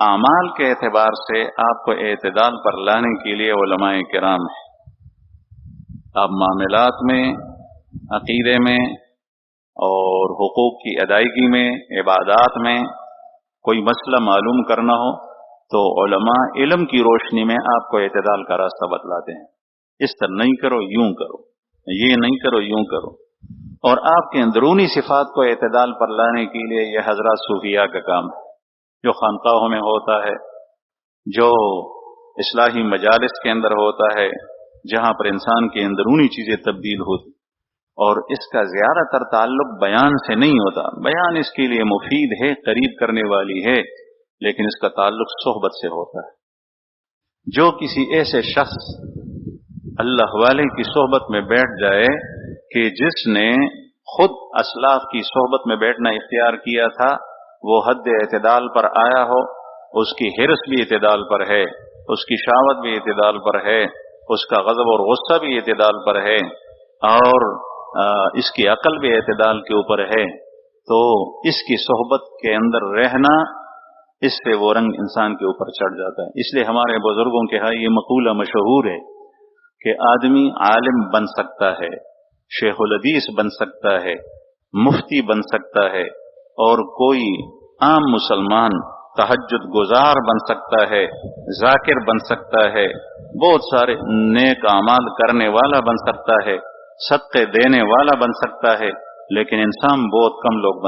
اعمال کے اعتبار سے آپ کو اعتدال پر لانے کے لیے علماء کرام ہیں. آپ معاملات میں، عقیدے میں اور حقوق کی ادائیگی میں، عبادات میں کوئی مسئلہ معلوم کرنا ہو تو علماء علم کی روشنی میں آپ کو اعتدال کا راستہ بتلاتے ہیں. اس طرح نہیں کرو، یوں کرو، یہ نہیں کرو، یوں کرو. اور آپ کے اندرونی صفات کو اعتدال پر لانے کے لیے یہ حضرات صوفیاء کا کام ہے، جو خانقاہوں میں ہوتا ہے، جو اصلاحی مجالس کے اندر ہوتا ہے، جہاں پر انسان کی اندرونی چیزیں تبدیل ہوتی. اور اس کا زیادہ تر تعلق بیان سے نہیں ہوتا. بیان اس کے لیے مفید ہے، قریب کرنے والی ہے، لیکن اس کا تعلق صحبت سے ہوتا ہے. جو کسی ایسے شخص اللہ والے کی صحبت میں بیٹھ جائے کہ جس نے خود اسلاف کی صحبت میں بیٹھنا اختیار کیا تھا، وہ حد اعتدال پر آیا ہو، اس کی حرص بھی اعتدال پر ہے، اس کی شہوت بھی اعتدال پر ہے، اس کا غضب اور غصہ بھی اعتدال پر ہے، اور اس کی عقل بھی اعتدال کے اوپر ہے، تو اس کی صحبت کے اندر رہنا، اس سے وہ رنگ انسان کے اوپر چڑھ جاتا ہے. اس لیے ہمارے بزرگوں کے ہاں یہ مقولہ مشہور ہے کہ آدمی عالم بن سکتا ہے، شیخ الحدیث بن سکتا ہے، مفتی بن سکتا ہے، اور کوئی عام مسلمان تہجد گزار بن سکتا ہے، ذاکر بن سکتا ہے، بہت سارے نیک اعمال کرنے والا بن سکتا ہے، صدقے دینے والا بن سکتا ہے، لیکن انسان بہت کم لوگ بن